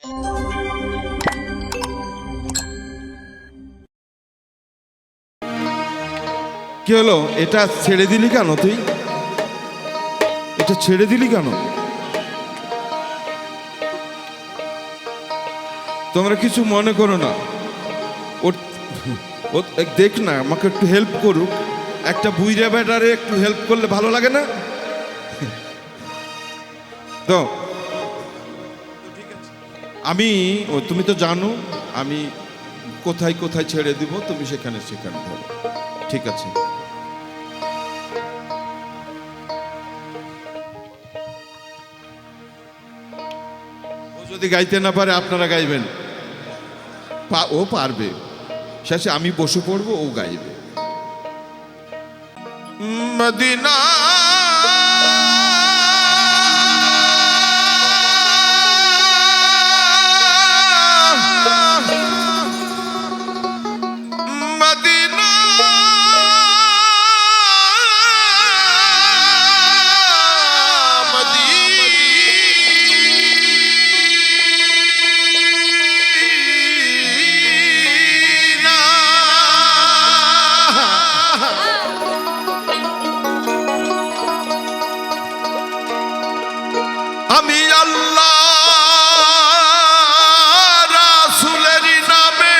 কি হলো? এটা ছেড়ে দিলি কেন তুই? এটা ছেড়ে দিলি কেন? তোমরা কিছু মনে করো না। ও দেখ না, আমাকে একটু হেল্প করুক। একটা বুইরা বেটারে একটু হেল্প করলে ভালো লাগে না? তো আমি তুমি তো জানো আমি কোথায় কোথায় ছেড়ে দিব, তুমি সেখানে সেখানে ধরো, ঠিক আছে? ও যদি গাইতে না পারে আপনারা গাইবেন, ও পারবে। শেষে আমি বসে পড়বো, ও গাইবে। মদিনা আমি আল্লাহ রাসূলের নামে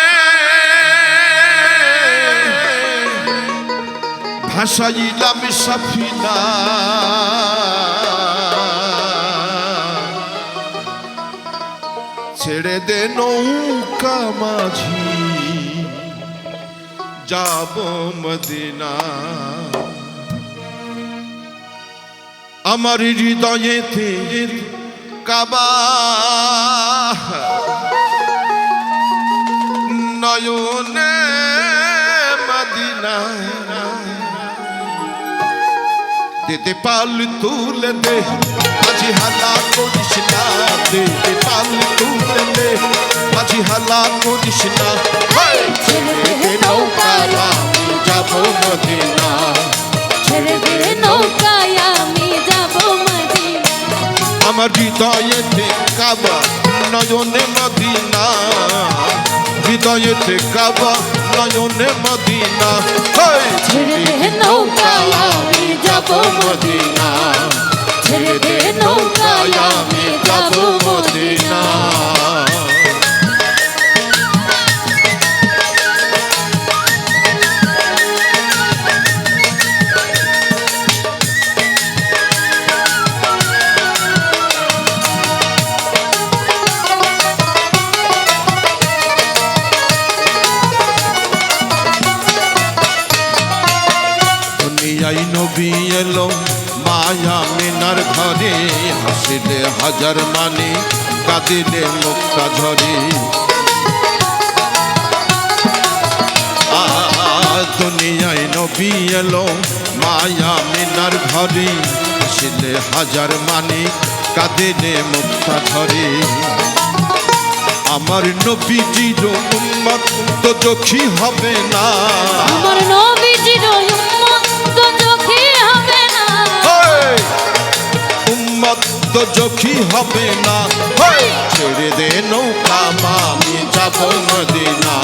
ভাসাইলাম সাফিনা, ছেড়ে দে নৌকা মাঝি যাব মদিনা। আমার হৃদয়েতে কাবা, নয়নে মদিনা। দে পাল তুলে দে, আজি হালা করিস না। দে পাল তুলে দে, আজি হালা করিস না। ছেড়ে দে নৌকা আমি যাব মদিনা, ছেড়ে দে নৌকায় আমি যাব মদিনা। আমার হৃদয়েতে কাবা, নয়নে মদিনা। হৃদয়েতে কাবা, নয়নে মদিনা। ছেড়ে দে নৌকায় আমি যাব মদিনা, ছেড়ে দে নৌকায় আমি যাব মদিনা। দুনিয়ায় নবী এলো মায়া মিনার ঘরে, হাসিলে হাজার মানি, কাঁদিলে মুক্তা ঝরে। দুনিয়ায় নবী এলো মায়া মিনার ঘরে, হাসিলে হাজার মানি, কাঁদিলে মুক্তা ঝরে। আমার নবীজির উম্মত তো দুঃখী হবে না, আমার নবীজির উম্মত তো দুঃখী হবে না। উম্মত তো দুঃখী হবে না। ছেড়ে দে নৌকা আমি যাব মদিনা,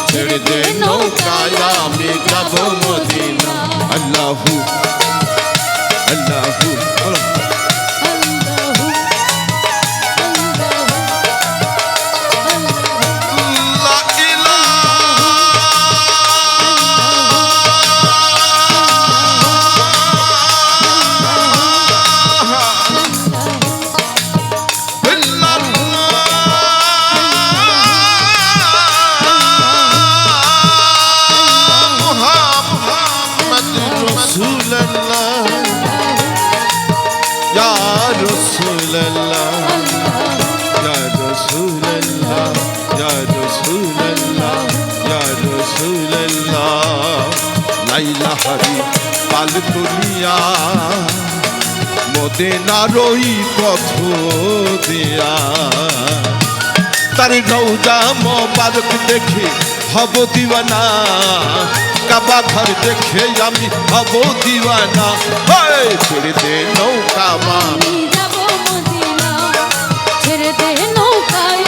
ছেড়ে দে নৌকায় আমি যাব মদিনা। আল্লাহু আল্লাহু লাইলাহারি পাল তুলিয়া মদিনার ওই পথ দিয়া, তার রওজা মোবারক দেখে হব দিওয়ানা, কাবা ঘর দেখে আমি হব দিওয়ানা। ছেড়ে দে নৌকা আমি যাব মদিনা, ছেড়ে দে নৌকায়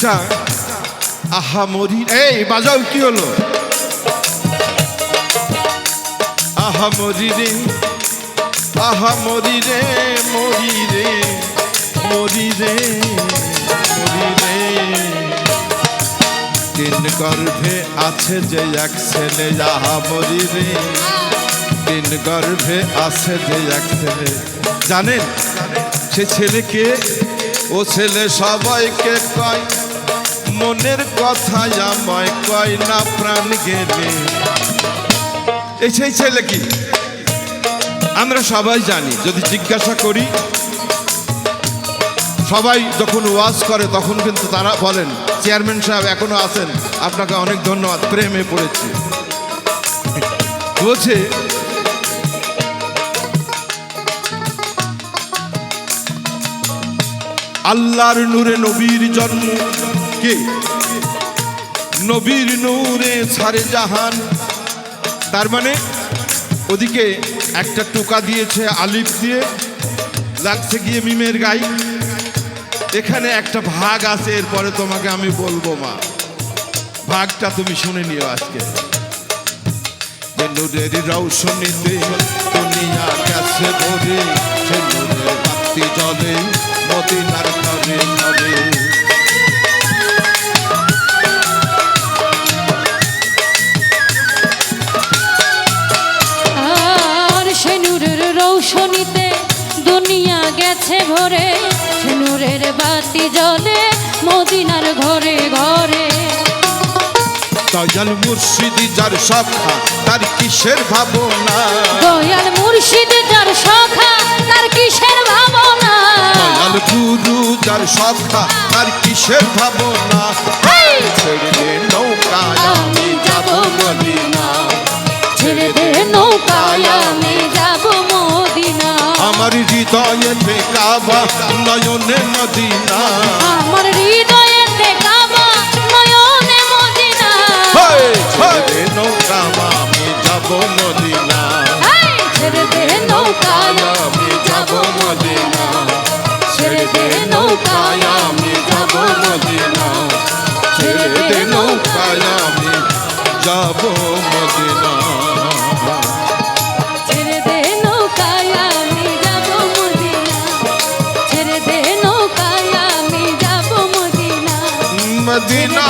একটা আহামরি, এই বাজাও কি হলো? আহামরি রে, আহামরি রে, মরি রে, মরি রে, মরি রে। তিন গর্ভে আছে যে এক ছেলে, আহামরি রে, তিন গর্ভে আছে যে এক ছেলে। জানেন সে ছেলেকে? ও ছেলে সবাইকে কয়, মনের কথা আমায় কয় না প্রাণ গেলে। এই সেই ছেলে কি? আমরা সবাই জানি, যদি জিজ্ঞাসা করি, সবাই যখন ওয়াজ করে তখন কিন্তু তারা বলেন, চেয়ারম্যান সাহেব এখনো আছেন, আপনাকে অনেক ধন্যবাদ, প্রেমে পড়েছি। বলছে আল্লাহর নূরে নবীর জন্ম, কে? নবীর নূরে সারে জাহান। তার মানে ওদিকে একটা টোকা দিয়েছে আলিফ দিয়ে, লাগছে গিয়ে মিমের গাই। এখানে একটা ভাগ আছে, এরপরে তোমাকে আমি বলবো মা, ভাগটা তুমি শুনে নিও আজকে। নূরের রৌশনীতে দুনিয়া গেছে ভরে, সে নূরের বাতি জ্বলে মদিনার ঘরে ঘরে। আর সে নূরের রৌশনীতে দুনিয়া গেছে ভরে, সে নূরের বাতি জ্বলে মদিনার ঘরে ঘরে। দয়াল মুর্শিদি যার সখা, তার কিসের ভাবনা? দয়াল মুর্শিদ যার সখা, তার কিসের ভাবনা? দয়াল গুরু যার সখা, তার কিসের ভাবনা? ছেড়ে দে নৌকায় আমি যাব মদিনা, ছেড়ে দে নৌকায় আমি যাব মদিনা। আমার হৃদয়েতে কাবা, নয়নে মদিনা। আমার হৃদয়েতে কাবা, নয়নে মদিনা। ছেড়ে দে নৌকা আমি যাব মদিনা, ছেড়ে দে নৌকায় আমি যাব মদিনা, ছেড়ে দে নৌকায় আমি যাব মদিনা, ছেড়ে দে নৌকায় আমি যাব মদিনা। ছেড়ে দে নৌকায় আমি যাব মদিনা, ছেড়ে দে নৌকায় আমি যাব মদিনা। মদিনা